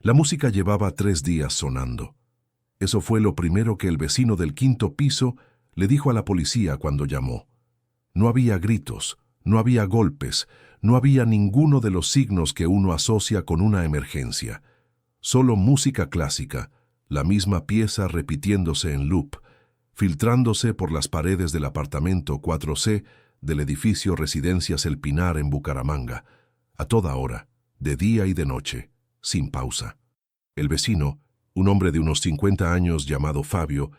La música llevaba 3 días sonando. Eso fue lo primero que el vecino del 5.º piso le dijo a la policía cuando llamó. No había gritos, no había golpes, no había ninguno de los signos que uno asocia con una emergencia. Solo música clásica, la misma pieza repitiéndose en loop, filtrándose por las paredes del apartamento 4C del edificio Residencias El Pinar en Bucaramanga, a toda hora, de día y de noche, sin pausa. El vecino, un hombre de unos 50 años llamado Fabio,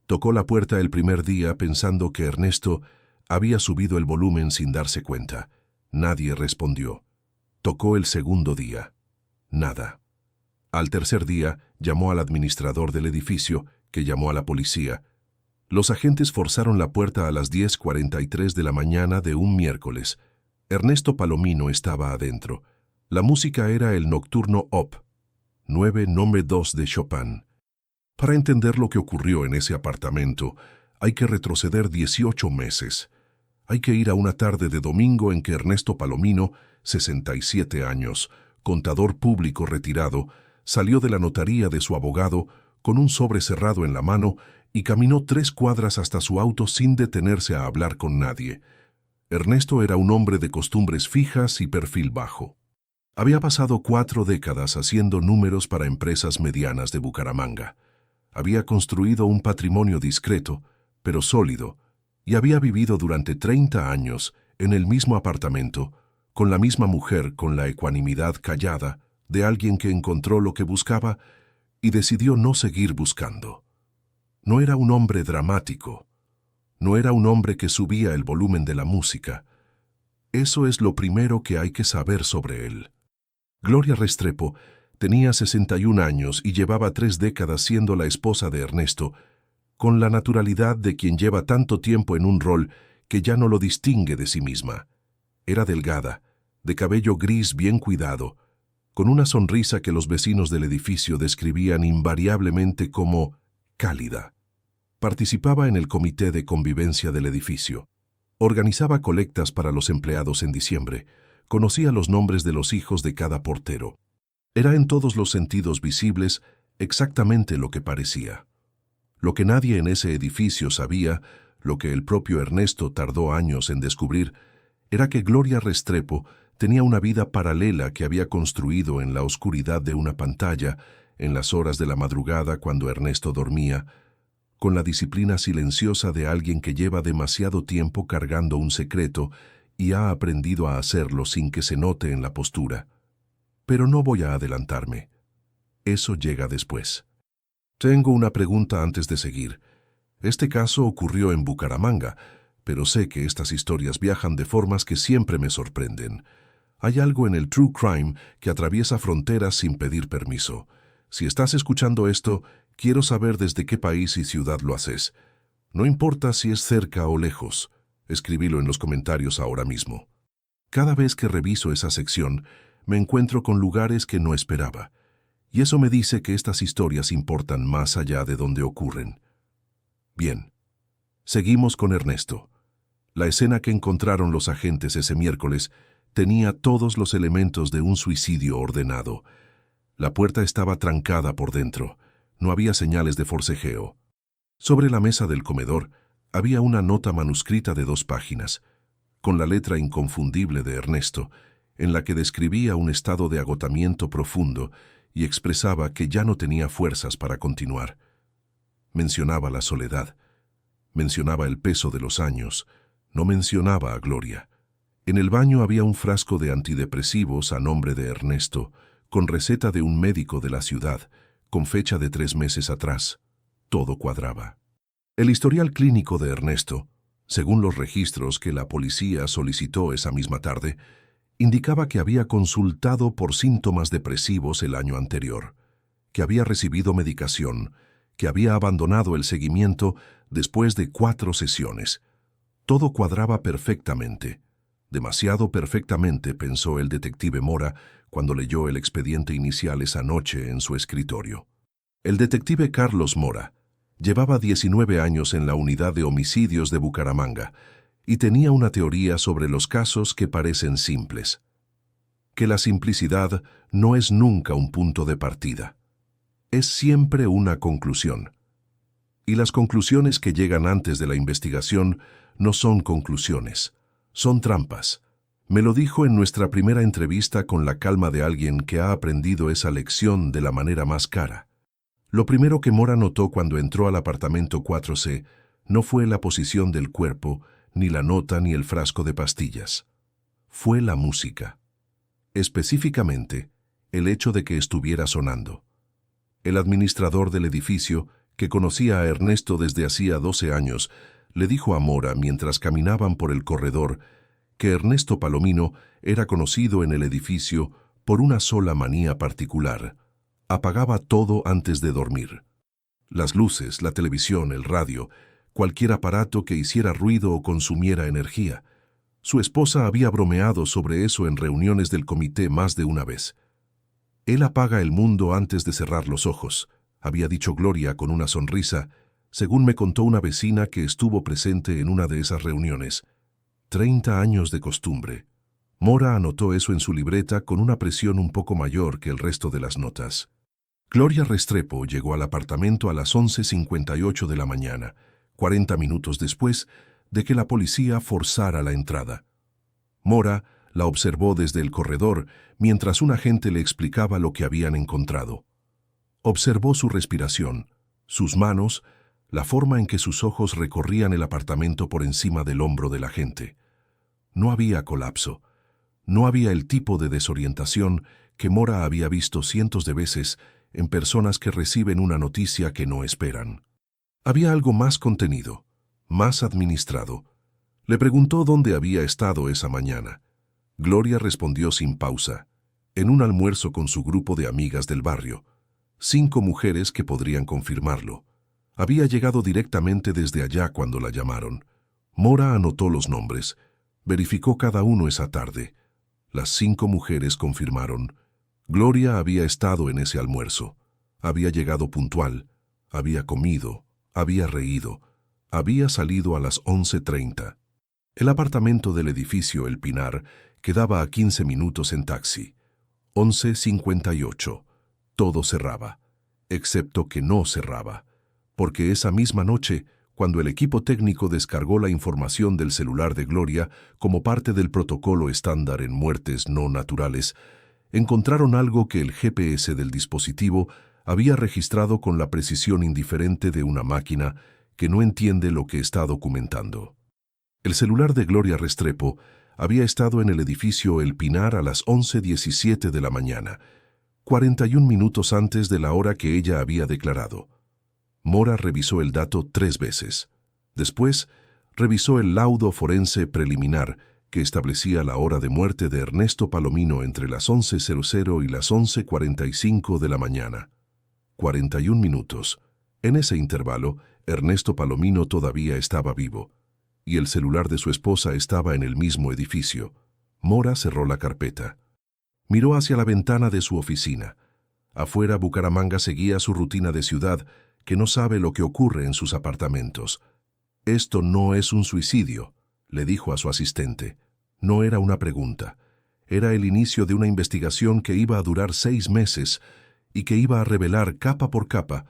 tocó la puerta el primer día pensando que Ernesto había subido el volumen sin darse cuenta. Nadie respondió. Tocó el segundo día. Nada. Al tercer día, llamó al administrador del edificio, que llamó a la policía. Los agentes forzaron la puerta a las 10:43 de la mañana de un miércoles. Ernesto Palomino estaba adentro. La música era el Nocturno Op. 9 Nombre 2 de Chopin. Para entender lo que ocurrió en ese apartamento, hay que retroceder 18 meses. Hay que ir a una tarde de domingo en que Ernesto Palomino, 67 años, contador público retirado, salió de la notaría de su abogado con un sobre cerrado en la mano y caminó 3 cuadras hasta su auto sin detenerse a hablar con nadie. Ernesto era un hombre de costumbres fijas y perfil bajo. Había pasado 4 décadas haciendo números para empresas medianas de Bucaramanga. Había construido un patrimonio discreto, pero sólido, y había vivido durante 30 años en el mismo apartamento, con la misma mujer con la ecuanimidad callada de alguien que encontró lo que buscaba y decidió no seguir buscando. No era un hombre dramático. No era un hombre que subía el volumen de la música. Eso es lo primero que hay que saber sobre él. Gloria Restrepo tenía 61 años y llevaba 3 décadas siendo la esposa de Ernesto, con la naturalidad de quien lleva tanto tiempo en un rol que ya no lo distingue de sí misma. Era delgada, de cabello gris bien cuidado, con una sonrisa que los vecinos del edificio describían invariablemente como cálida. Participaba en el comité de convivencia del edificio. Organizaba colectas para los empleados en diciembre. Conocía los nombres de los hijos de cada portero. Era en todos los sentidos visibles exactamente lo que parecía. Lo que nadie en ese edificio sabía, lo que el propio Ernesto tardó años en descubrir, era que Gloria Restrepo tenía una vida paralela que había construido en la oscuridad de una pantalla, en las horas de la madrugada cuando Ernesto dormía, con la disciplina silenciosa de alguien que lleva demasiado tiempo cargando un secreto y ha aprendido a hacerlo sin que se note en la postura. Pero no voy a adelantarme. Eso llega después. Tengo una pregunta antes de seguir. Este caso ocurrió en Bucaramanga, pero sé que estas historias viajan de formas que siempre me sorprenden. Hay algo en el true crime que atraviesa fronteras sin pedir permiso. Si estás escuchando esto, quiero saber desde qué país y ciudad lo haces. No importa si es cerca o lejos. Escribílo en los comentarios ahora mismo. Cada vez que reviso esa sección, me encuentro con lugares que no esperaba. Y eso me dice que estas historias importan más allá de donde ocurren. Bien. Seguimos con Ernesto. La escena que encontraron los agentes ese miércoles tenía todos los elementos de un suicidio ordenado. La puerta estaba trancada por dentro. No había señales de forcejeo. Sobre la mesa del comedor había una nota manuscrita de 2 páginas, con la letra inconfundible de Ernesto, en la que describía un estado de agotamiento profundo y expresaba que ya no tenía fuerzas para continuar. Mencionaba la soledad, mencionaba el peso de los años, no mencionaba a Gloria. En el baño había un frasco de antidepresivos a nombre de Ernesto, con receta de un médico de la ciudad, con fecha de 3 meses atrás. Todo cuadraba. El historial clínico de Ernesto, según los registros que la policía solicitó esa misma tarde, indicaba que había consultado por síntomas depresivos el año anterior, que había recibido medicación, que había abandonado el seguimiento después de 4 sesiones. Todo cuadraba perfectamente. Demasiado perfectamente, pensó el detective Mora cuando leyó el expediente inicial esa noche en su escritorio. El detective Carlos Mora llevaba 19 años en la unidad de homicidios de Bucaramanga y tenía una teoría sobre los casos que parecen simples. que la simplicidad no es nunca un punto de partida. Es siempre una conclusión. Y las conclusiones que llegan antes de la investigación no son conclusiones, son trampas. Me lo dijo en nuestra primera entrevista con la calma de alguien que ha aprendido esa lección de la manera más cara. Lo primero que Mora notó cuando entró al apartamento 4C no fue la posición del cuerpo, ni la nota ni el frasco de pastillas. Fue la música. Específicamente, el hecho de que estuviera sonando. El administrador del edificio, que conocía a Ernesto desde hacía 12 años, le dijo a Mora mientras caminaban por el corredor que Ernesto Palomino era conocido en el edificio por una sola manía particular: apagaba todo antes de dormir. Las luces, la televisión, el radio, cualquier aparato que hiciera ruido o consumiera energía. Su esposa había bromeado sobre eso en reuniones del comité más de una vez. Él apaga el mundo antes de cerrar los ojos, había dicho Gloria con una sonrisa, según me contó una vecina que estuvo presente en una de esas reuniones. 30 años de costumbre. Mora anotó eso en su libreta con una presión un poco mayor que el resto de las notas. Gloria Restrepo llegó al apartamento a las 11:58 de la mañana, 40 minutos después de que la policía forzara la entrada. Mora la observó desde el corredor mientras un agente le explicaba lo que habían encontrado. Observó su respiración, sus manos, la forma en que sus ojos recorrían el apartamento por encima del hombro del agente. No había colapso. No había el tipo de desorientación que Mora había visto cientos de veces en personas que reciben una noticia que no esperan. Había algo más contenido, más administrado. Le preguntó dónde había estado esa mañana. Gloria respondió sin pausa: en un almuerzo con su grupo de amigas del barrio. 5 mujeres que podrían confirmarlo. Había llegado directamente desde allá cuando la llamaron. Mora anotó los nombres. Verificó cada uno esa tarde. Las 5 mujeres confirmaron. Gloria había estado en ese almuerzo. Había llegado puntual. Había comido. Había reído. Había salido a las 11:30. El apartamento del edificio El Pinar quedaba a 15 minutos en taxi. 11:58. Todo cerraba. Excepto que no cerraba. Porque esa misma noche, cuando el equipo técnico descargó la información del celular de Gloria como parte del protocolo estándar en muertes no naturales, encontraron algo que el GPS del dispositivo había registrado con la precisión indiferente de una máquina que no entiende lo que está documentando. El celular de Gloria Restrepo había estado en el edificio El Pinar a las 11:17 de la mañana, 41 minutos antes de la hora que ella había declarado. Mora revisó el dato 3 veces. Después, revisó el laudo forense preliminar que establecía la hora de muerte de Ernesto Palomino entre las 11:00 y las 11:45 de la mañana. 41 minutos. En ese intervalo, Ernesto Palomino todavía estaba vivo, y el celular de su esposa estaba en el mismo edificio. Mora cerró la carpeta. Miró hacia la ventana de su oficina. Afuera, Bucaramanga seguía su rutina de ciudad, que no sabe lo que ocurre en sus apartamentos. «Esto no es un suicidio», le dijo a su asistente. No era una pregunta. Era el inicio de una investigación que iba a durar 6 meses y que iba a revelar capa por capa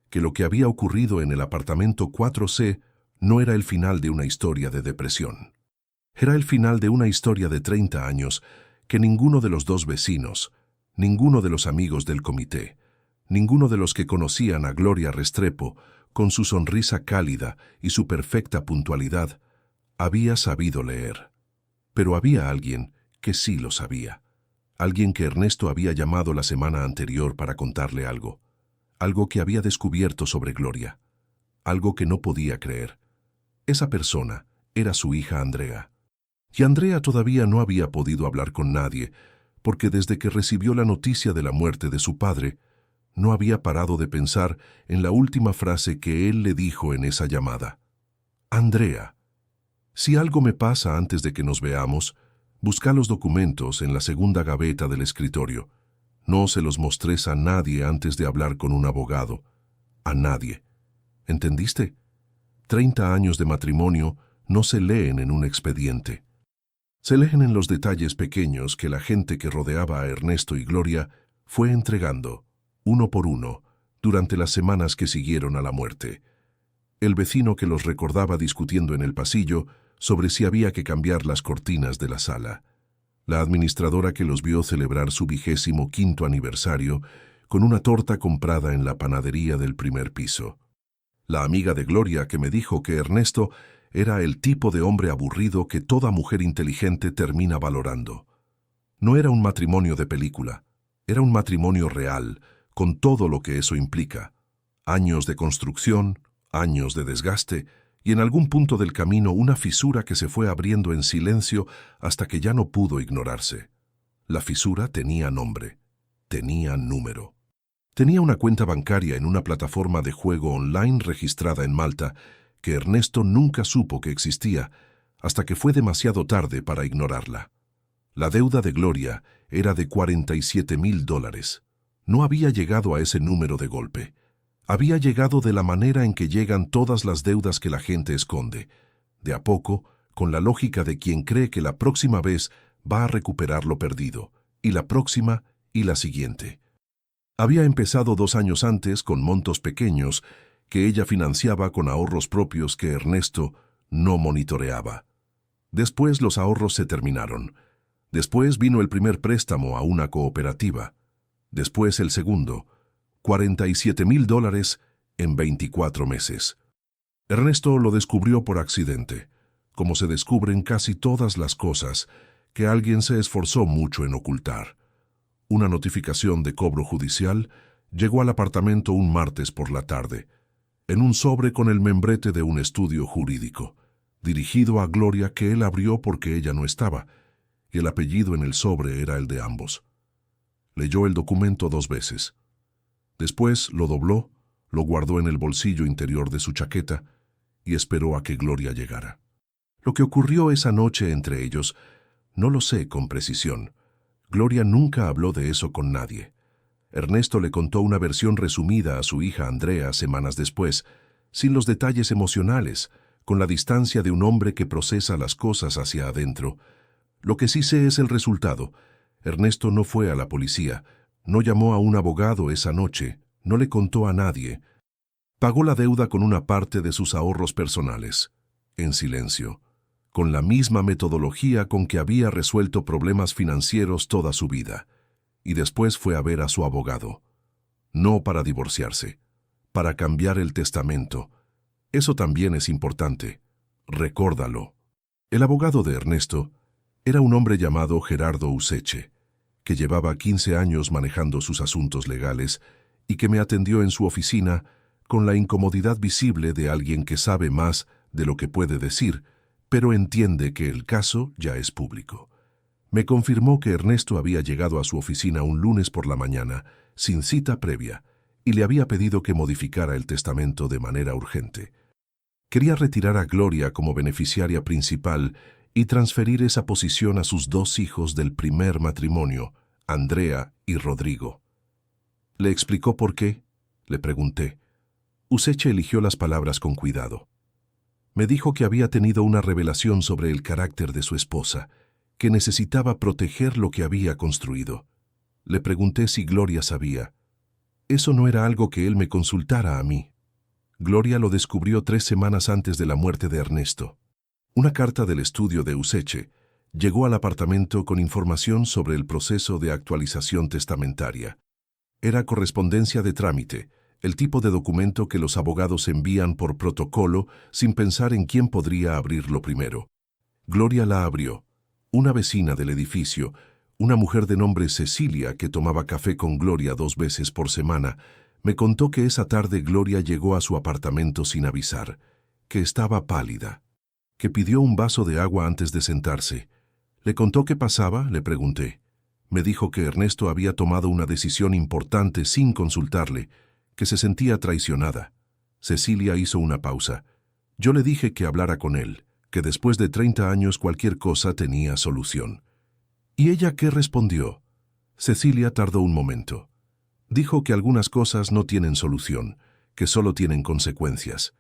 que lo que había ocurrido en el apartamento 4C no era el final de una historia de depresión. Era el final de una historia de 30 años que ninguno de los 2 vecinos, ninguno de los amigos del comité, ninguno de los que conocían a Gloria Restrepo, con su sonrisa cálida y su perfecta puntualidad, había sabido leer. Pero había alguien que sí lo sabía. Alguien que Ernesto había llamado la semana anterior para contarle algo. Algo que había descubierto sobre Gloria. Algo que no podía creer. Esa persona era su hija Andrea. Y Andrea todavía no había podido hablar con nadie, porque desde que recibió la noticia de la muerte de su padre, no había parado de pensar en la última frase que él le dijo en esa llamada. Andrea, si algo me pasa antes de que nos veamos, busca los documentos en la segunda gaveta del escritorio. No se los mostres a nadie antes de hablar con un abogado. A nadie. ¿Entendiste? 30 años de matrimonio no se leen en un expediente. Se leen en los detalles pequeños que la gente que rodeaba a Ernesto y Gloria fue entregando, uno por uno, durante las semanas que siguieron a la muerte. El vecino que los recordaba discutiendo en el pasillo sobre si había que cambiar las cortinas de la sala. La administradora que los vio celebrar su 25º aniversario con una torta comprada en la panadería del primer piso. La amiga de Gloria que me dijo que Ernesto era el tipo de hombre aburrido que toda mujer inteligente termina valorando. No era un matrimonio de película, era un matrimonio real, con todo lo que eso implica. Años de construcción, años de desgaste, y en algún punto del camino una fisura que se fue abriendo en silencio hasta que ya no pudo ignorarse. La fisura tenía nombre, tenía número. Tenía una cuenta bancaria en una plataforma de juego online registrada en Malta que Ernesto nunca supo que existía hasta que fue demasiado tarde para ignorarla. La deuda de Gloria era de $47,000. No había llegado a ese número de golpe. Había llegado de la manera en que llegan todas las deudas que la gente esconde, de a poco, con la lógica de quien cree que la próxima vez va a recuperar lo perdido, y la próxima y la siguiente. Había empezado 2 años antes con montos pequeños que ella financiaba con ahorros propios que Ernesto no monitoreaba. Después los ahorros se terminaron. Después vino el primer préstamo a una cooperativa. Después el segundo, $47,000 en 24 meses. Ernesto lo descubrió por accidente, como se descubren casi todas las cosas que alguien se esforzó mucho en ocultar. Una notificación de cobro judicial llegó al apartamento un martes por la tarde, en un sobre con el membrete de un estudio jurídico, dirigido a Gloria que él abrió porque ella no estaba, y el apellido en el sobre era el de ambos. Leyó el documento 2 veces. Después lo dobló, lo guardó en el bolsillo interior de su chaqueta y esperó a que Gloria llegara. Lo que ocurrió esa noche entre ellos, no lo sé con precisión. Gloria nunca habló de eso con nadie. Ernesto le contó una versión resumida a su hija Andrea semanas después, sin los detalles emocionales, con la distancia de un hombre que procesa las cosas hacia adentro. Lo que sí sé es el resultado. Ernesto no fue a la policía, no llamó a un abogado esa noche, no le contó a nadie. Pagó la deuda con una parte de sus ahorros personales, en silencio, con la misma metodología con que había resuelto problemas financieros toda su vida. Y después fue a ver a su abogado. No para divorciarse, para cambiar el testamento. Eso también es importante. Recórdalo. El abogado de Ernesto era un hombre llamado Gerardo Useche, que llevaba 15 años manejando sus asuntos legales y que me atendió en su oficina con la incomodidad visible de alguien que sabe más de lo que puede decir, pero entiende que el caso ya es público. Me confirmó que Ernesto había llegado a su oficina un lunes por la mañana, sin cita previa, y le había pedido que modificara el testamento de manera urgente. Quería retirar a Gloria como beneficiaria principal y transferir esa posición a sus 2 hijos del primer matrimonio, Andrea y Rodrigo. ¿Le explicó por qué?, le pregunté. Useche eligió las palabras con cuidado. Me dijo que había tenido una revelación sobre el carácter de su esposa, que necesitaba proteger lo que había construido. Le pregunté si Gloria sabía. Eso no era algo que él me consultara a mí. Gloria lo descubrió 3 semanas antes de la muerte de Ernesto. Una carta del estudio de Useche llegó al apartamento con información sobre el proceso de actualización testamentaria. Era correspondencia de trámite, el tipo de documento que los abogados envían por protocolo sin pensar en quién podría abrirlo primero. Gloria la abrió. Una vecina del edificio, una mujer de nombre Cecilia que tomaba café con Gloria 2 veces por semana, me contó que esa tarde Gloria llegó a su apartamento sin avisar, que estaba pálida, que pidió un vaso de agua antes de sentarse. ¿Le contó qué pasaba?, le pregunté. Me dijo que Ernesto había tomado una decisión importante sin consultarle, que se sentía traicionada. Cecilia hizo una pausa. Yo le dije que hablara con él, que después de 30 años cualquier cosa tenía solución. ¿Y ella qué respondió? Cecilia tardó un momento. Dijo que algunas cosas no tienen solución, que solo tienen consecuencias.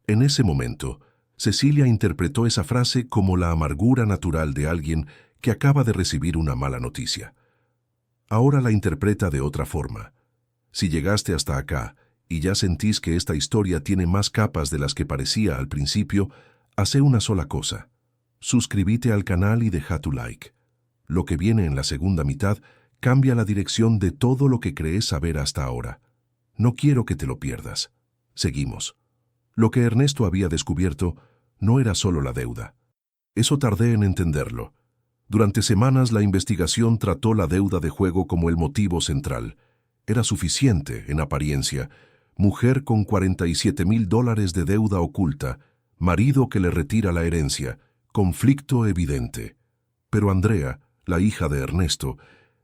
En ese momento, Cecilia interpretó esa frase como la amargura natural de alguien que acaba de recibir una mala noticia. Ahora la interpreta de otra forma. Si llegaste hasta acá y ya sentís que esta historia tiene más capas de las que parecía al principio, hace una sola cosa. Suscríbete al canal y deja tu like. Lo que viene en la segunda mitad cambia la dirección de todo lo que crees saber hasta ahora. No quiero que te lo pierdas. Seguimos. Lo que Ernesto había descubierto no era solo la deuda. Eso tardé en entenderlo. Durante semanas la investigación trató la deuda de juego como el motivo central. Era suficiente, en apariencia. Mujer con $47,000 de deuda oculta, marido que le retira la herencia, conflicto evidente. Pero Andrea, la hija de Ernesto,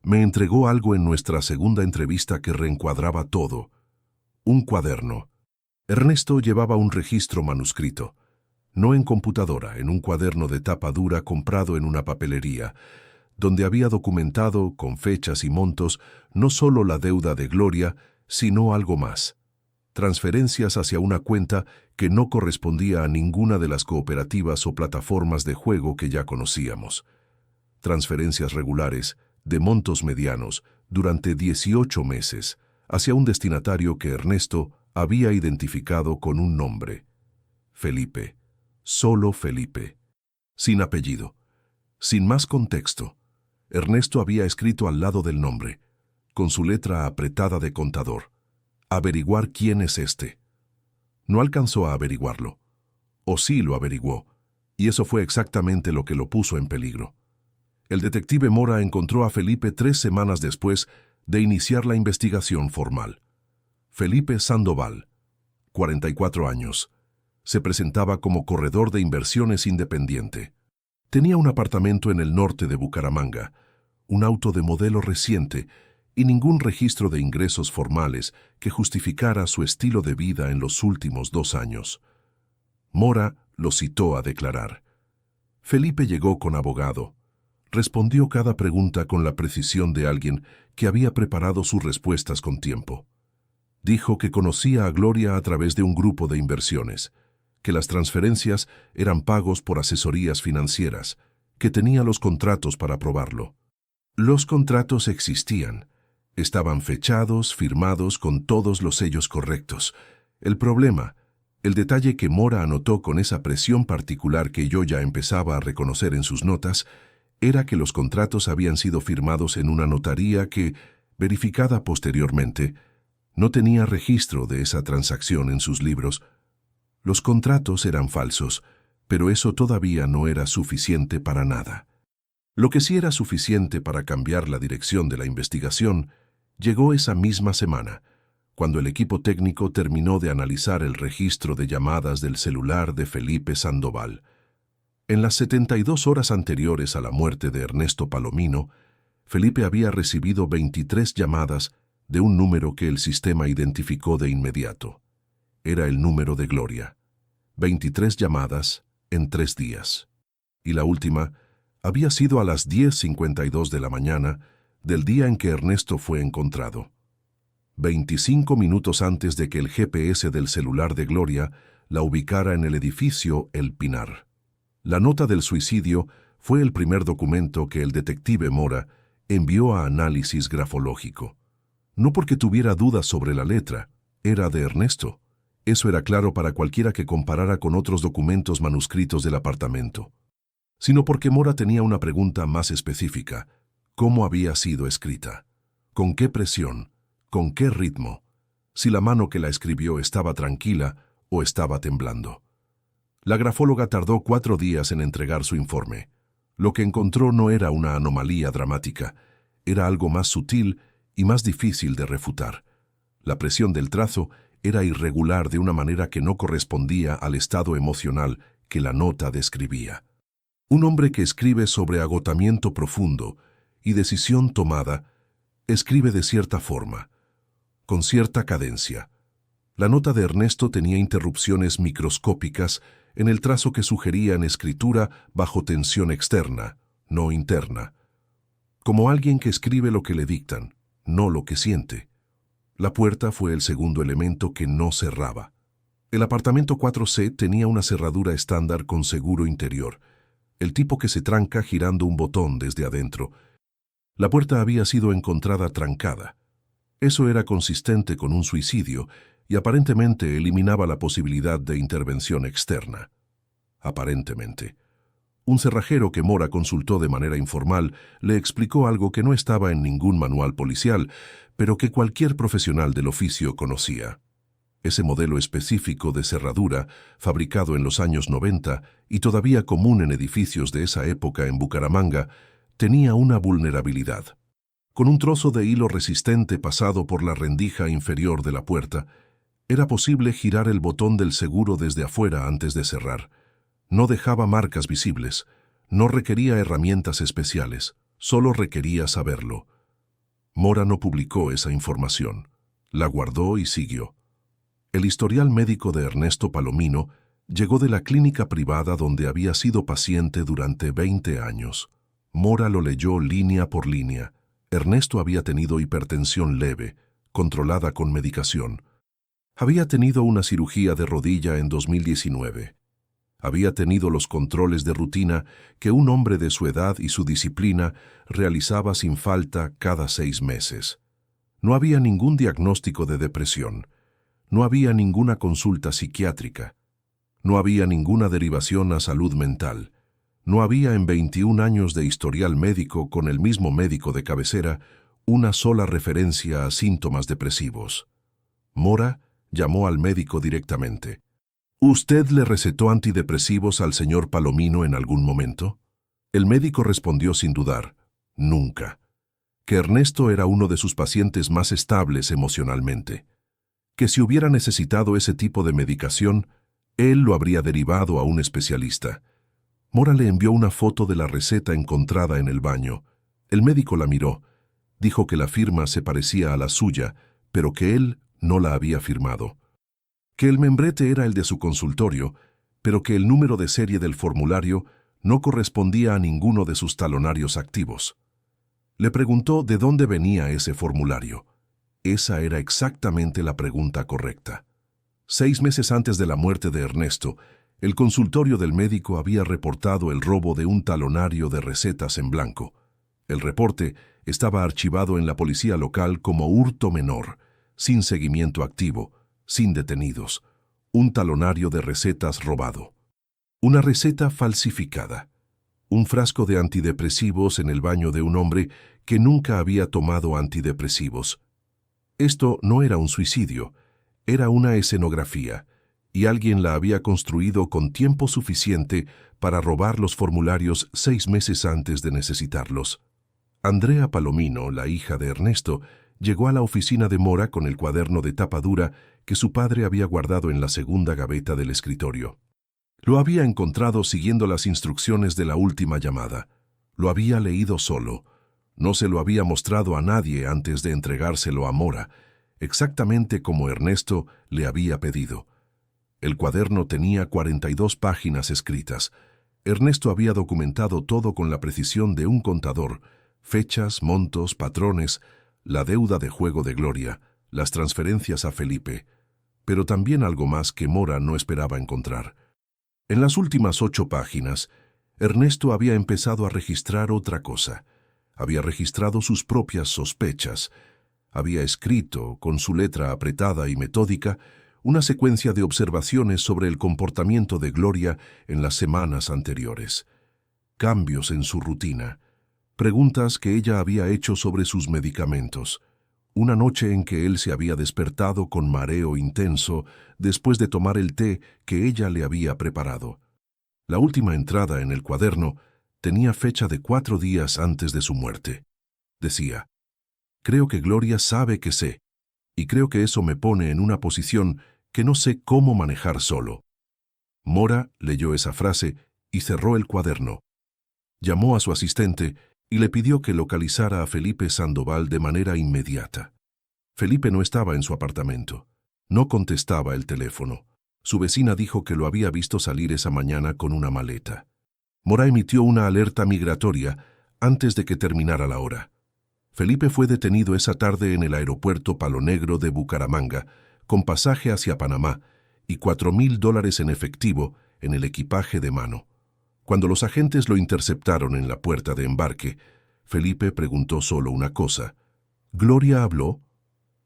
me entregó algo en nuestra segunda entrevista que reencuadraba todo. Un cuaderno. Ernesto llevaba un registro manuscrito. No en computadora, en un cuaderno de tapa dura comprado en una papelería, donde había documentado, con fechas y montos, no solo la deuda de Gloria, sino algo más. Transferencias hacia una cuenta que no correspondía a ninguna de las cooperativas o plataformas de juego que ya conocíamos. Transferencias regulares, de montos medianos, durante 18 meses, hacia un destinatario que Ernesto había identificado con un nombre. Felipe. Solo Felipe. Sin apellido. Sin más contexto. Ernesto había escrito al lado del nombre, con su letra apretada de contador. Averiguar quién es este. No alcanzó a averiguarlo. O sí lo averiguó, y eso fue exactamente lo que lo puso en peligro. El detective Mora encontró a Felipe 3 semanas después de iniciar la investigación formal. Felipe Sandoval, 44 años. Se presentaba como corredor de inversiones independiente. Tenía un apartamento en el norte de Bucaramanga, un auto de modelo reciente y ningún registro de ingresos formales que justificara su estilo de vida en los últimos 2 años. Mora lo citó a declarar. Felipe llegó con abogado. Respondió cada pregunta con la precisión de alguien que había preparado sus respuestas con tiempo. Dijo que conocía a Gloria a través de un grupo de inversiones, que las transferencias eran pagos por asesorías financieras, que tenía los contratos para probarlo. Los contratos existían. Estaban fechados, firmados con todos los sellos correctos. El problema, el detalle que Mora anotó con esa presión particular que yo ya empezaba a reconocer en sus notas, era que los contratos habían sido firmados en una notaría que, verificada posteriormente, no tenía registro de esa transacción en sus libros. Los contratos eran falsos, pero eso todavía no era suficiente para nada. Lo que sí era suficiente para cambiar la dirección de la investigación llegó esa misma semana, cuando el equipo técnico terminó de analizar el registro de llamadas del celular de Felipe Sandoval. En las 72 horas anteriores a la muerte de Ernesto Palomino, Felipe había recibido 23 llamadas de un número que el sistema identificó de inmediato. Era el número de Gloria. 23 llamadas en 3 días. Y la última había sido a las 10:52 de la mañana del día en que Ernesto fue encontrado. 25 minutos antes de que el GPS del celular de Gloria la ubicara en el edificio El Pinar. La nota del suicidio fue el primer documento que el detective Mora envió a análisis grafológico. No porque tuviera dudas sobre la letra, era de Ernesto. Eso era claro para cualquiera que comparara con otros documentos manuscritos del apartamento. Sino porque Mora tenía una pregunta más específica. ¿Cómo había sido escrita? ¿Con qué presión? ¿Con qué ritmo? Si la mano que la escribió estaba tranquila o estaba temblando. La grafóloga tardó 4 días en entregar su informe. Lo que encontró no era una anomalía dramática, era algo más sutil y más difícil de refutar. La presión del trazo era irregular de una manera que no correspondía al estado emocional que la nota describía. Un hombre que escribe sobre agotamiento profundo y decisión tomada, escribe de cierta forma, con cierta cadencia. La nota de Ernesto tenía interrupciones microscópicas en el trazo que sugerían escritura bajo tensión externa, no interna. Como alguien que escribe lo que le dictan, no lo que siente. La puerta fue el segundo elemento que no cerraba. El apartamento 4C tenía una cerradura estándar con seguro interior, el tipo que se tranca girando un botón desde adentro. La puerta había sido encontrada trancada. Eso era consistente con un suicidio y aparentemente eliminaba la posibilidad de intervención externa. Aparentemente. Un cerrajero que Mora consultó de manera informal le explicó algo que no estaba en ningún manual policial, pero que cualquier profesional del oficio conocía. Ese modelo específico de cerradura, fabricado en los años 90 y todavía común en edificios de esa época en Bucaramanga, tenía una vulnerabilidad. Con un trozo de hilo resistente pasado por la rendija inferior de la puerta, era posible girar el botón del seguro desde afuera antes de cerrar. No dejaba marcas visibles, no requería herramientas especiales, solo requería saberlo. Mora no publicó esa información, la guardó y siguió. El historial médico de Ernesto Palomino llegó de la clínica privada donde había sido paciente durante 20 años. Mora lo leyó línea por línea. Ernesto había tenido hipertensión leve, controlada con medicación. Había tenido una cirugía de rodilla en 2019. Había tenido los controles de rutina que un hombre de su edad y su disciplina realizaba sin falta cada 6 meses. No había ningún diagnóstico de depresión. No había ninguna consulta psiquiátrica. No había ninguna derivación a salud mental. No había en 21 años de historial médico con el mismo médico de cabecera una sola referencia a síntomas depresivos. Mora llamó al médico directamente. ¿Usted le recetó antidepresivos al señor Palomino en algún momento? El médico respondió sin dudar, nunca. Que Ernesto era uno de sus pacientes más estables emocionalmente. Que si hubiera necesitado ese tipo de medicación, él lo habría derivado a un especialista. Mora le envió una foto de la receta encontrada en el baño. El médico la miró. Dijo que la firma se parecía a la suya, pero que él no la había firmado. Que el membrete era el de su consultorio, pero que el número de serie del formulario no correspondía a ninguno de sus talonarios activos. Le preguntó de dónde venía ese formulario. Esa era exactamente la pregunta correcta. 6 meses antes de la muerte de Ernesto, el consultorio del médico había reportado el robo de un talonario de recetas en blanco. El reporte estaba archivado en la policía local como hurto menor, sin seguimiento activo, sin detenidos. Un talonario de recetas robado. Una receta falsificada. Un frasco de antidepresivos en el baño de un hombre que nunca había tomado antidepresivos. Esto no era un suicidio, era una escenografía, y alguien la había construido con tiempo suficiente para robar los formularios 6 meses antes de necesitarlos. Andrea Palomino, la hija de Ernesto, llegó a la oficina de Mora con el cuaderno de tapa dura que su padre había guardado en la segunda gaveta del escritorio. Lo había encontrado siguiendo las instrucciones de la última llamada. Lo había leído solo. No se lo había mostrado a nadie antes de entregárselo a Mora, exactamente como Ernesto le había pedido. El cuaderno tenía 42 páginas escritas. Ernesto había documentado todo con la precisión de un contador: fechas, montos, patrones, la deuda de Juego de Gloria, las transferencias a Felipe, pero también algo más que Mora no esperaba encontrar. En las últimas 8 páginas, Ernesto había empezado a registrar otra cosa. Había registrado sus propias sospechas. Había escrito, con su letra apretada y metódica, una secuencia de observaciones sobre el comportamiento de Gloria en las semanas anteriores. Cambios en su rutina. Preguntas que ella había hecho sobre sus medicamentos. Una noche en que él se había despertado con mareo intenso después de tomar el té que ella le había preparado. La última entrada en el cuaderno tenía fecha de 4 días antes de su muerte. Decía: creo que Gloria sabe que sé, y creo que eso me pone en una posición que no sé cómo manejar solo. Mora leyó esa frase y cerró el cuaderno. Llamó a su asistente y le pidió que localizara a Felipe Sandoval de manera inmediata. Felipe no estaba en su apartamento. No contestaba el teléfono. Su vecina dijo que lo había visto salir esa mañana con una maleta. Mora emitió una alerta migratoria antes de que terminara la hora. Felipe fue detenido esa tarde en el aeropuerto Palo Negro de Bucaramanga, con pasaje hacia Panamá, y $4,000 en efectivo en el equipaje de mano. Cuando los agentes lo interceptaron en la puerta de embarque, Felipe preguntó solo una cosa. ¿Gloria habló?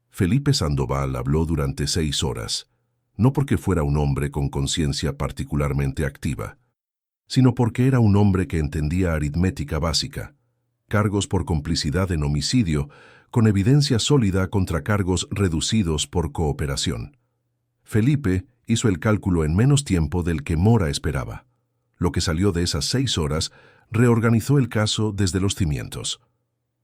Felipe Sandoval habló durante 6 horas, no porque fuera un hombre con conciencia particularmente activa, sino porque era un hombre que entendía aritmética básica, cargos por complicidad en homicidio, con evidencia sólida contra cargos reducidos por cooperación. Felipe hizo el cálculo en menos tiempo del que Mora esperaba. Lo que salió de esas 6 horas reorganizó el caso desde los cimientos.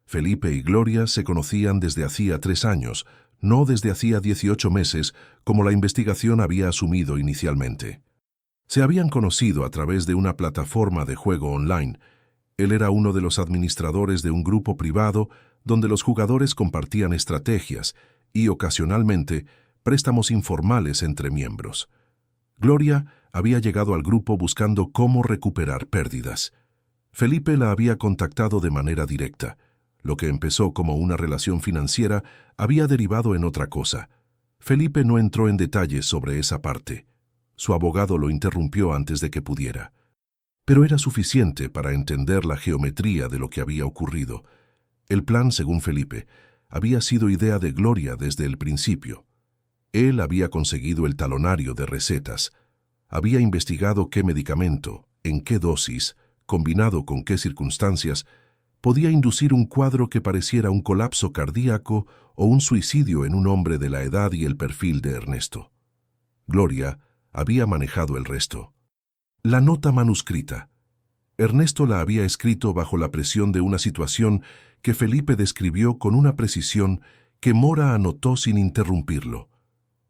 Felipe y Gloria se conocían desde hacía 3 años, no desde hacía 18 meses, como la investigación había asumido inicialmente. Se habían conocido a través de una plataforma de juego online. Él era uno de los administradores de un grupo privado donde los jugadores compartían estrategias y, ocasionalmente, préstamos informales entre miembros. Gloria había llegado al grupo buscando cómo recuperar pérdidas. Felipe la había contactado de manera directa. Lo que empezó como una relación financiera había derivado en otra cosa. Felipe no entró en detalles sobre esa parte. Su abogado lo interrumpió antes de que pudiera. Pero era suficiente para entender la geometría de lo que había ocurrido. El plan, según Felipe, había sido idea de Gloria desde el principio. Él había conseguido el talonario de recetas. Había investigado qué medicamento, en qué dosis, combinado con qué circunstancias, podía inducir un cuadro que pareciera un colapso cardíaco o un suicidio en un hombre de la edad y el perfil de Ernesto. Gloria había manejado el resto. La nota manuscrita. Ernesto la había escrito bajo la presión de una situación que Felipe describió con una precisión que Mora anotó sin interrumpirlo.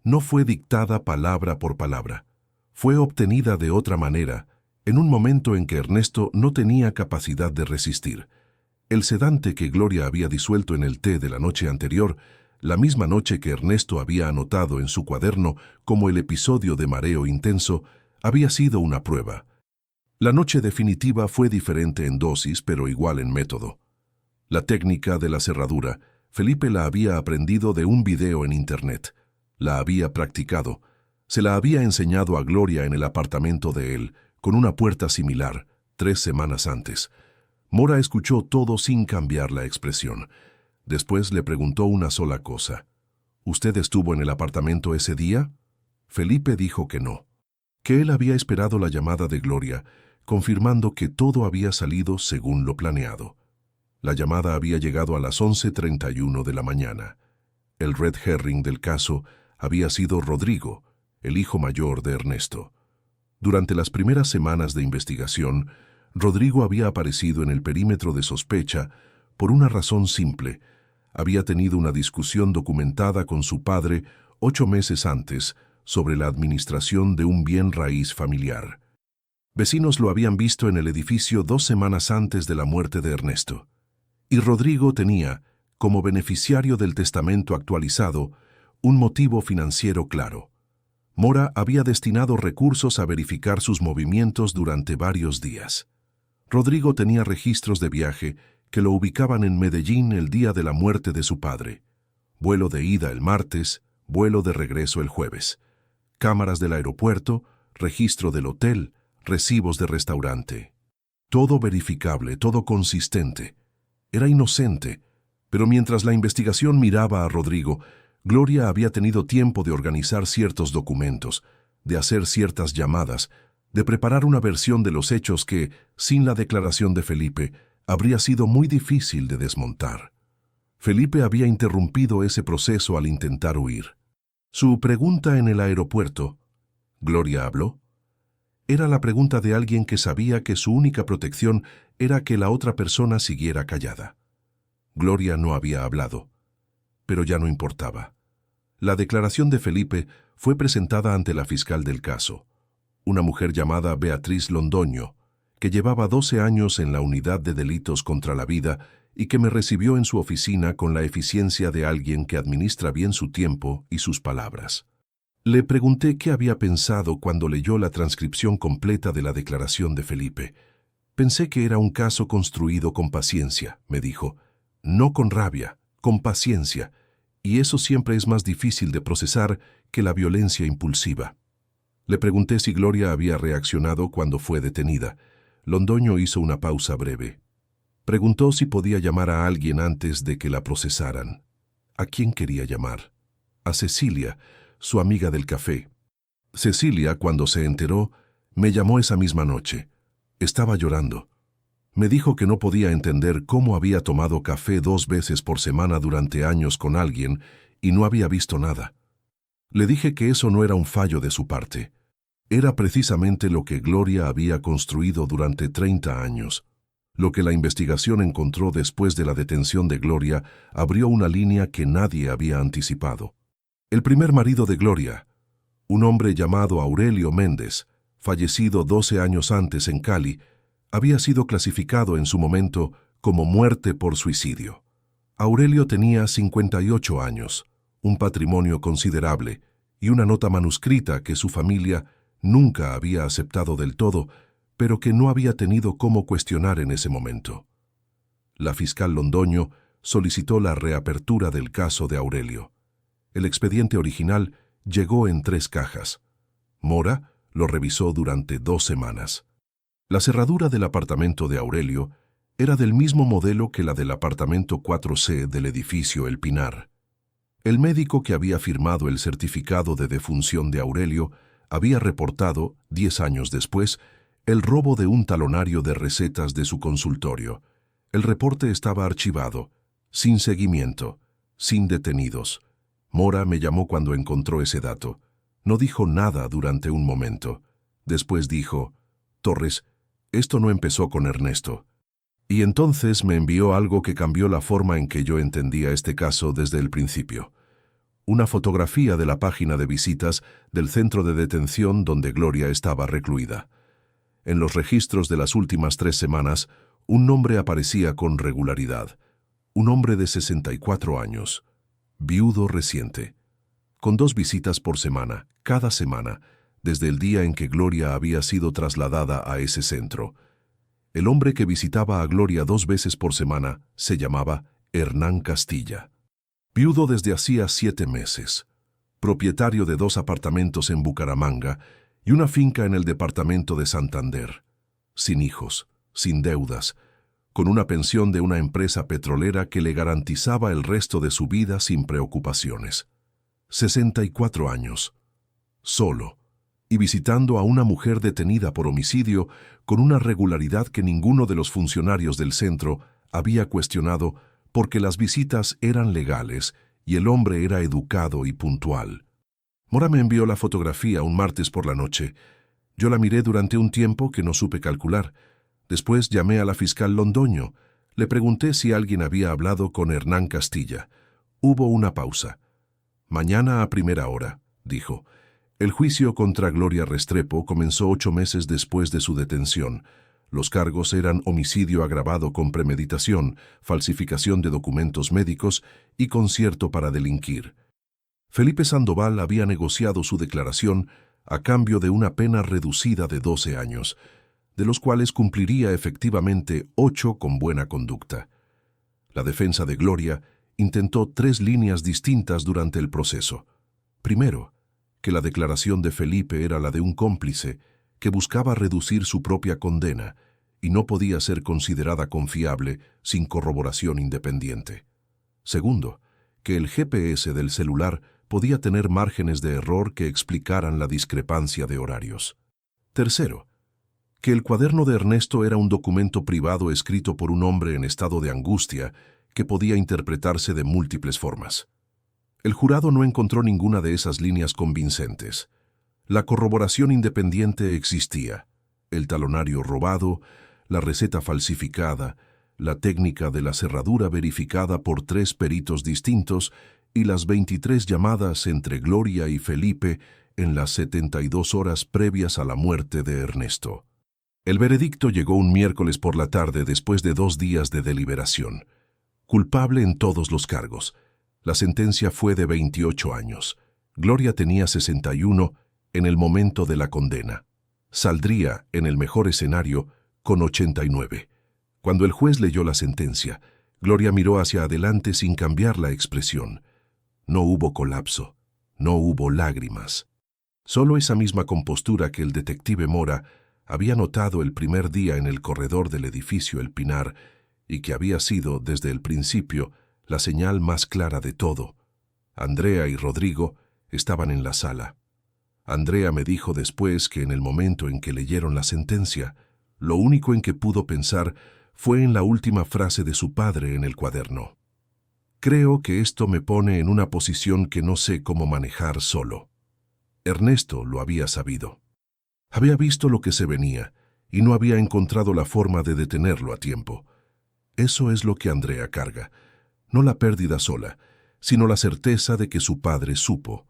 No fue dictada palabra por palabra. Fue obtenida de otra manera, en un momento en que Ernesto no tenía capacidad de resistir. El sedante que Gloria había disuelto en el té de la noche anterior, la misma noche que Ernesto había anotado en su cuaderno como el episodio de mareo intenso, había sido una prueba. La noche definitiva fue diferente en dosis, pero igual en método. La técnica de la cerradura, Felipe la había aprendido de un video en internet. La había practicado. Se la había enseñado a Gloria en el apartamento de él, con una puerta similar, 3 semanas antes. Mora escuchó todo sin cambiar la expresión. Después le preguntó una sola cosa. ¿Usted estuvo en el apartamento ese día? Felipe dijo que no, que él había esperado la llamada de Gloria, confirmando que todo había salido según lo planeado. La llamada había llegado a las 11:31 de la mañana. El red herring del caso había sido Rodrigo, el hijo mayor de Ernesto. Durante las primeras semanas de investigación, Rodrigo había aparecido en el perímetro de sospecha por una razón simple. Había tenido una discusión documentada con su padre 8 meses antes sobre la administración de un bien raíz familiar. Vecinos lo habían visto en el edificio 2 semanas antes de la muerte de Ernesto. Y Rodrigo tenía, como beneficiario del testamento actualizado, un motivo financiero claro. Mora había destinado recursos a verificar sus movimientos durante varios días. Rodrigo tenía registros de viaje que lo ubicaban en Medellín el día de la muerte de su padre. Vuelo de ida el martes, vuelo de regreso el jueves. Cámaras del aeropuerto, registro del hotel, recibos de restaurante. Todo verificable, todo consistente. Era inocente, pero mientras la investigación miraba a Rodrigo, Gloria había tenido tiempo de organizar ciertos documentos, de hacer ciertas llamadas, de preparar una versión de los hechos que, sin la declaración de Felipe, habría sido muy difícil de desmontar. Felipe había interrumpido ese proceso al intentar huir. Su pregunta en el aeropuerto, ¿Gloria habló?, era la pregunta de alguien que sabía que su única protección era que la otra persona siguiera callada. Gloria no había hablado, pero ya no importaba. La declaración de Felipe fue presentada ante la fiscal del caso, una mujer llamada Beatriz Londoño, que llevaba 12 años en la unidad de delitos contra la vida y que me recibió en su oficina con la eficiencia de alguien que administra bien su tiempo y sus palabras. Le pregunté qué había pensado cuando leyó la transcripción completa de la declaración de Felipe. Pensé que era un caso construido con paciencia, me dijo. No con rabia, con paciencia, y eso siempre es más difícil de procesar que la violencia impulsiva. Le pregunté si Gloria había reaccionado cuando fue detenida. Londoño hizo una pausa breve. Preguntó si podía llamar a alguien antes de que la procesaran. ¿A quién quería llamar? A Cecilia, su amiga del café. Cecilia, cuando se enteró, me llamó esa misma noche. Estaba llorando. Me dijo que no podía entender cómo había tomado café 2 veces por semana durante años con alguien y no había visto nada. Le dije que eso no era un fallo de su parte. Era precisamente lo que Gloria había construido durante 30 años. Lo que la investigación encontró después de la detención de Gloria abrió una línea que nadie había anticipado. El primer marido de Gloria, un hombre llamado Aurelio Méndez, fallecido 12 años antes en Cali, había sido clasificado en su momento como muerte por suicidio. Aurelio tenía 58 años, un patrimonio considerable y una nota manuscrita que su familia nunca había aceptado del todo, pero que no había tenido cómo cuestionar en ese momento. La fiscal Londoño solicitó la reapertura del caso de Aurelio. El expediente original llegó en 3 cajas. Mora lo revisó durante 2 semanas. La cerradura del apartamento de Aurelio era del mismo modelo que la del apartamento 4C del edificio El Pinar. El médico que había firmado el certificado de defunción de Aurelio había reportado, 10 años después, el robo de un talonario de recetas de su consultorio. El reporte estaba archivado, sin seguimiento, sin detenidos. Mora me llamó cuando encontró ese dato. No dijo nada durante un momento. Después dijo, «Torres, esto no empezó con Ernesto». Y entonces me envió algo que cambió la forma en que yo entendía este caso desde el principio. Una fotografía de la página de visitas del centro de detención donde Gloria estaba recluida. En los registros de las últimas 3 semanas, un nombre aparecía con regularidad. Un hombre de 64 años, viudo reciente, con 2 visitas por semana, cada semana, desde el día en que Gloria había sido trasladada a ese centro. El hombre que visitaba a Gloria 2 veces por semana se llamaba Hernán Castilla. Viudo desde hacía 7 meses, propietario de 2 apartamentos en Bucaramanga y una finca en el departamento de Santander, sin hijos, sin deudas, con una pensión de una empresa petrolera que le garantizaba el resto de su vida sin preocupaciones. 64 años, solo, y visitando a una mujer detenida por homicidio con una regularidad que ninguno de los funcionarios del centro había cuestionado porque las visitas eran legales y el hombre era educado y puntual. Mora me envió la fotografía un martes por la noche. Yo la miré durante un tiempo que no supe calcular. Después llamé a la fiscal Londoño. Le pregunté si alguien había hablado con Hernán Castilla. Hubo una pausa. «Mañana a primera hora», dijo. El juicio contra Gloria Restrepo comenzó 8 meses después de su detención. Los cargos eran homicidio agravado con premeditación, falsificación de documentos médicos y concierto para delinquir. Felipe Sandoval había negociado su declaración a cambio de una pena reducida de 12 años, de los cuales cumpliría efectivamente 8 con buena conducta. La defensa de Gloria intentó 3 líneas distintas durante el proceso. Primero, que la declaración de Felipe era la de un cómplice que buscaba reducir su propia condena y no podía ser considerada confiable sin corroboración independiente. Segundo, que el GPS del celular podía tener márgenes de error que explicaran la discrepancia de horarios. Tercero, que el cuaderno de Ernesto era un documento privado escrito por un hombre en estado de angustia que podía interpretarse de múltiples formas. El jurado no encontró ninguna de esas líneas convincentes. La corroboración independiente existía, el talonario robado, la receta falsificada, la técnica de la cerradura verificada por 3 peritos distintos y las 23 llamadas entre Gloria y Felipe en las 72 horas previas a la muerte de Ernesto. El veredicto llegó un miércoles por la tarde después de 2 días de deliberación. Culpable en todos los cargos. La sentencia fue de 28 años. Gloria tenía 61 en el momento de la condena. Saldría, en el mejor escenario, con 89. Cuando el juez leyó la sentencia, Gloria miró hacia adelante sin cambiar la expresión. No hubo colapso, no hubo lágrimas. Solo esa misma compostura que el detective Mora había notado el primer día en el corredor del edificio El Pinar y que había sido, desde el principio, la señal más clara de todo. Andrea y Rodrigo estaban en la sala. Andrea me dijo después que en el momento en que leyeron la sentencia, lo único en que pudo pensar fue en la última frase de su padre en el cuaderno. Creo que esto me pone en una posición que no sé cómo manejar solo. Ernesto lo había sabido. Había visto lo que se venía y no había encontrado la forma de detenerlo a tiempo. Eso es lo que Andrea carga, no la pérdida sola, sino la certeza de que su padre supo.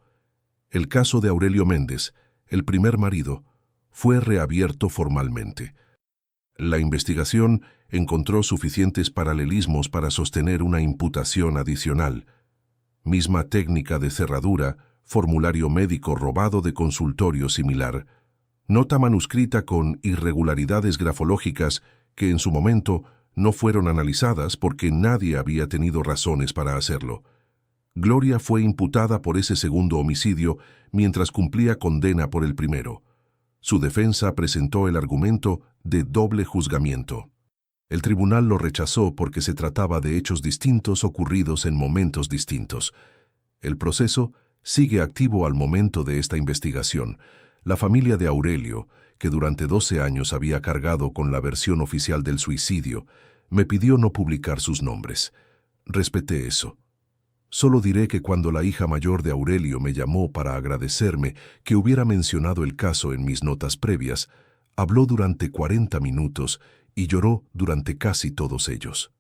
El caso de Aurelio Méndez, el primer marido, fue reabierto formalmente. La investigación encontró suficientes paralelismos para sostener una imputación adicional. Misma técnica de cerradura, formulario médico robado de consultorio similar, nota manuscrita con irregularidades grafológicas que en su momento no fueron analizadas porque nadie había tenido razones para hacerlo. Gloria fue imputada por ese segundo homicidio mientras cumplía condena por el primero. Su defensa presentó el argumento de doble juzgamiento. El tribunal lo rechazó porque se trataba de hechos distintos ocurridos en momentos distintos. El proceso sigue activo al momento de esta investigación. La familia de Aurelio, que durante 12 años había cargado con la versión oficial del suicidio, me pidió no publicar sus nombres. Respeté eso. Solo diré que cuando la hija mayor de Aurelio me llamó para agradecerme que hubiera mencionado el caso en mis notas previas, habló durante 40 minutos y lloró durante casi todos ellos.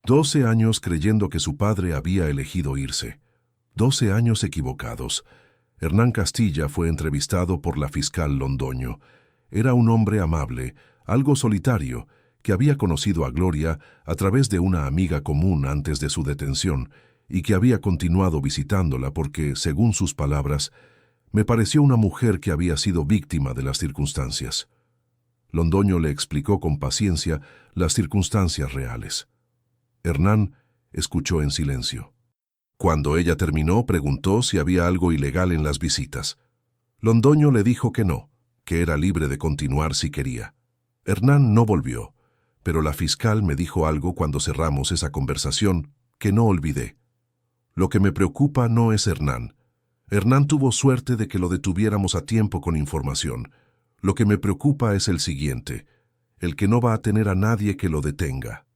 12 años creyendo que su padre había elegido irse. 12 años equivocados. Hernán Castilla fue entrevistado por la fiscal Londoño. Era un hombre amable, algo solitario, que había conocido a Gloria a través de una amiga común antes de su detención y que había continuado visitándola porque, según sus palabras, me pareció una mujer que había sido víctima de las circunstancias. Londoño le explicó con paciencia las circunstancias reales. Hernán escuchó en silencio. Cuando ella terminó, preguntó si había algo ilegal en las visitas. Londoño le dijo que no, que era libre de continuar si quería. Hernán no volvió, pero la fiscal me dijo algo cuando cerramos esa conversación que no olvidé. Lo que me preocupa no es Hernán. Hernán tuvo suerte de que lo detuviéramos a tiempo con información. Lo que me preocupa es el siguiente, el que no va a tener a nadie que lo detenga.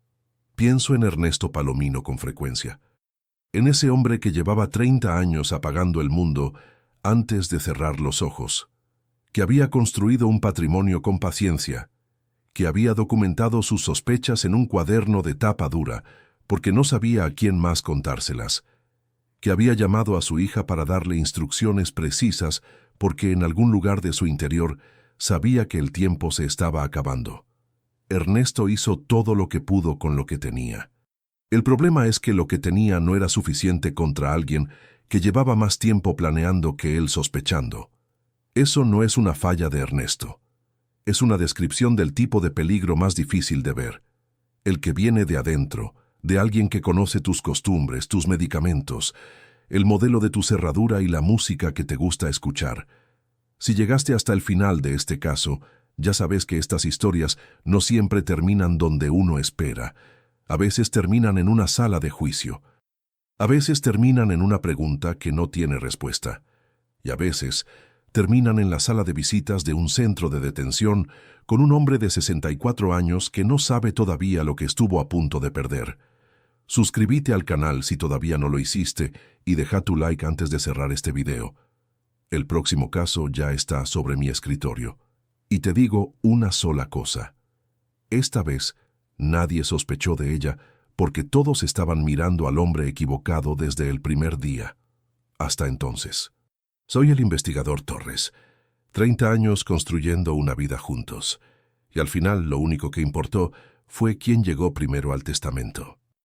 Pienso en Ernesto Palomino con frecuencia. En ese hombre que llevaba 30 años apagando el mundo antes de cerrar los ojos, que había construido un patrimonio con paciencia, que había documentado sus sospechas en un cuaderno de tapa dura porque no sabía a quién más contárselas, que había llamado a su hija para darle instrucciones precisas porque en algún lugar de su interior sabía que el tiempo se estaba acabando. Ernesto hizo todo lo que pudo con lo que tenía. El problema es que lo que tenía no era suficiente contra alguien que llevaba más tiempo planeando que él sospechando. Eso no es una falla de Ernesto. Es una descripción del tipo de peligro más difícil de ver. El que viene de adentro, de alguien que conoce tus costumbres, tus medicamentos, el modelo de tu cerradura y la música que te gusta escuchar. Si llegaste hasta el final de este caso, ya sabes que estas historias no siempre terminan donde uno espera. A veces terminan en una sala de juicio. A veces terminan en una pregunta que no tiene respuesta. Y a veces terminan en la sala de visitas de un centro de detención con un hombre de 64 años que no sabe todavía lo que estuvo a punto de perder. Suscríbete al canal si todavía no lo hiciste y deja tu like antes de cerrar este video. El próximo caso ya está sobre mi escritorio. Y te digo una sola cosa. Esta vez nadie sospechó de ella porque todos estaban mirando al hombre equivocado desde el primer día. Hasta entonces. Soy el investigador Torres. 30 años construyendo una vida juntos. Y al final lo único que importó fue quién llegó primero al testamento.